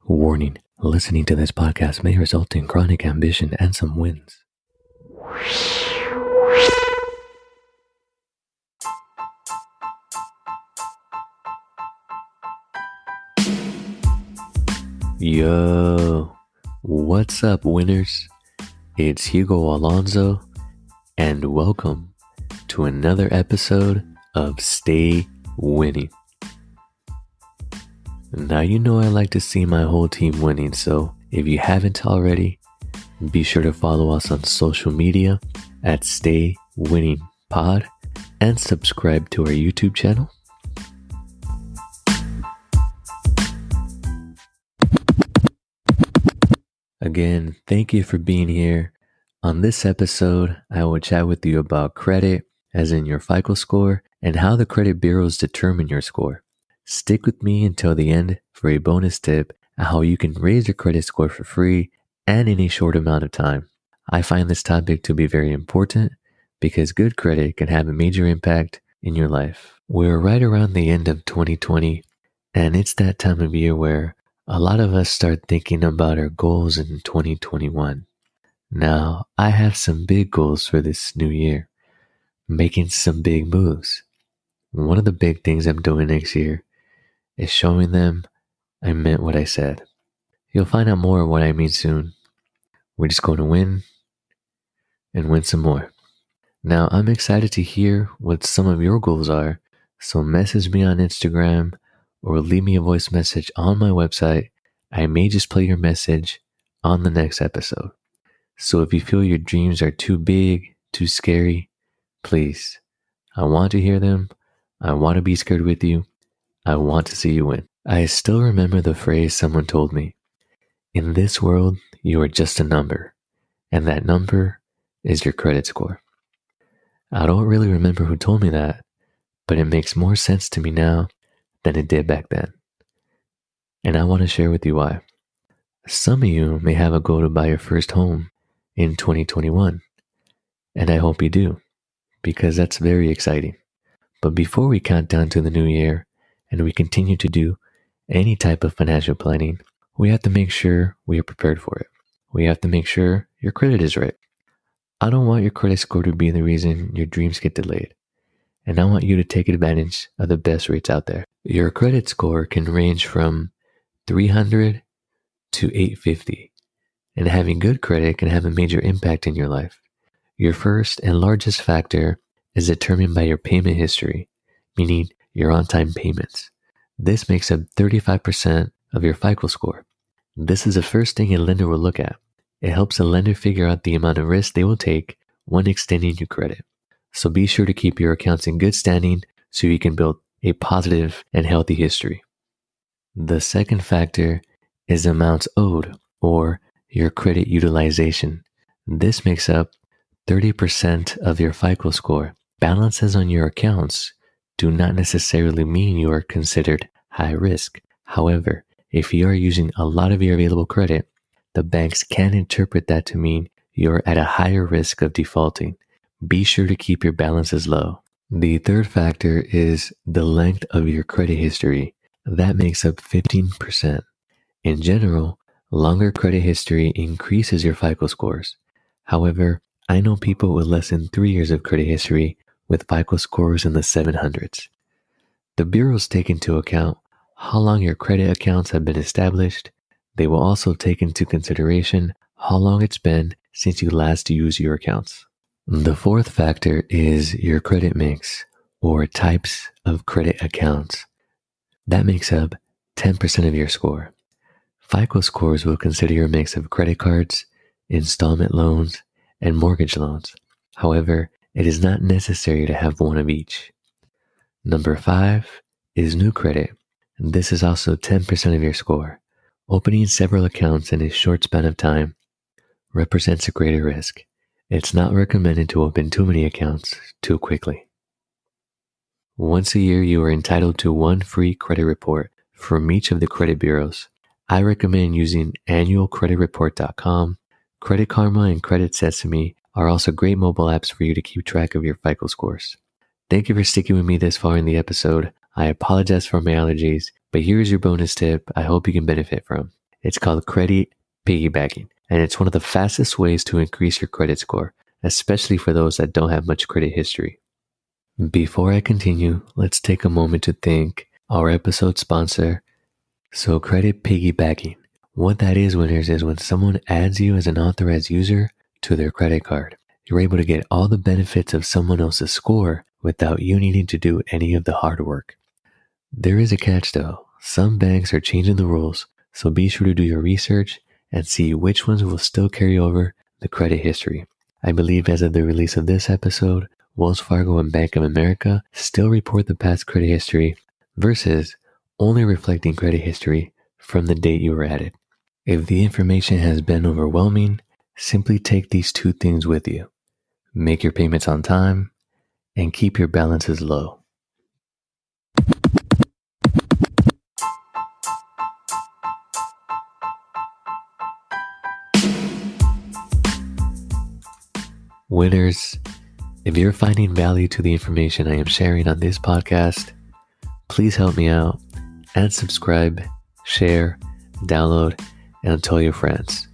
Warning, listening to this podcast may result in chronic ambition and some wins. Yo, what's up, winners? It's Hugo Alonso, and welcome to another episode of Stay Winning. Now, you know I like to see my whole team winning, so if you haven't already, be sure to follow us on social media at Stay Winning Pod and subscribe to our YouTube channel. Again, thank you for being here. On this episode, I will chat with you about credit, as in your FICO score, and how the credit bureaus determine your score. Stick with me until the end for a bonus tip on how you can raise your credit score for free and in a short amount of time. I find this topic to be very important because good credit can have a major impact in your life. We're right around the end of 2020, and it's that time of year where a lot of us start thinking about our goals in 2021. Now, I have some big goals for this new year, making some big moves. One of the big things I'm doing next year is showing them I meant what I said. You'll find out more of what I mean soon. We're just going to win and win some more. Now, I'm excited to hear what some of your goals are, so message me on Instagram or leave me a voice message on my website. I may just play your message on the next episode. So if you feel your dreams are too big, too scary, please, I want to hear them. I want to be scared with you. I want to see you win. I still remember the phrase someone told me. In this world, you are just a number, and that number is your credit score. I don't really remember who told me that, but it makes more sense to me now than it did back then. And I want to share with you why. Some of you may have a goal to buy your first home in 2021, and I hope you do, because that's very exciting. But before we count down to the new year, and we continue to do any type of financial planning, we have to make sure we are prepared for it. We have to make sure your credit is right. I don't want your credit score to be the reason your dreams get delayed. And I want you to take advantage of the best rates out there. Your credit score can range from 300 to 850. And having good credit can have a major impact in your life. Your first and largest factor is determined by your payment history, meaning your on-time payments. This makes up 35% of your FICO score. This is the first thing a lender will look at. It helps a lender figure out the amount of risk they will take when extending your credit. So be sure to keep your accounts in good standing so you can build a positive and healthy history. The second factor is amounts owed, or your credit utilization. This makes up 30% of your FICO score. Balances on your accounts do not necessarily mean you are considered high risk. However, if you are using a lot of your available credit, the banks can interpret that to mean you're at a higher risk of defaulting. Be sure to keep your balances low. The third factor is the length of your credit history. That makes up 15%. In general, longer credit history increases your FICO scores. However, I know people with less than 3 years of credit history with FICO scores in the 700s. The bureaus take into account how long your credit accounts have been established. They will also take into consideration how long it's been since you last used your accounts. The fourth factor is your credit mix, or types of credit accounts. That makes up 10% of your score. FICO scores will consider your mix of credit cards, installment loans, and mortgage loans. However, it is not necessary to have one of each. Number 5 is new credit. This is also 10% of your score. Opening several accounts in a short span of time represents a greater risk. It's not recommended to open too many accounts too quickly. Once a year, you are entitled to one free credit report from each of the credit bureaus. I recommend using annualcreditreport.com. Credit Karma and Credit Sesame are also great mobile apps for you to keep track of your FICO scores. Thank you for sticking with me this far in the episode. I apologize for my allergies, but here's your bonus tip I hope you can benefit from. It's called credit piggybacking, and it's one of the fastest ways to increase your credit score, especially for those that don't have much credit history. Before I continue, let's take a moment to thank our episode sponsor. So credit piggybacking, what that is, winners, is when someone adds you as an authorized user to their credit card. You're able to get all the benefits of someone else's score without you needing to do any of the hard work. There is a catch though. Some banks are changing the rules, so be sure to do your research and see which ones will still carry over the credit history. I believe as of the release of this episode, Wells Fargo and Bank of America still report the past credit history versus only reflecting credit history from the date you were added. If the information has been overwhelming, simply take these two things with you. Make your payments on time and keep your balances low. Winners, if you're finding value to the information I am sharing on this podcast, please help me out and subscribe, share, download, and tell your friends.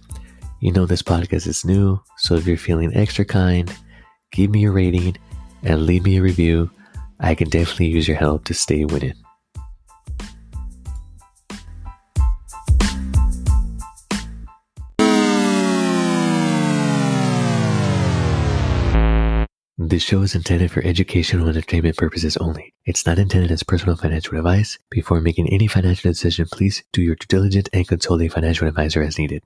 You know this podcast is new, so if you're feeling extra kind, give me a rating and leave me a review. I can definitely use your help to stay winning. This show is intended for educational and entertainment purposes only. It's not intended as personal financial advice. Before making any financial decision, please do your due diligence and consult a financial advisor as needed.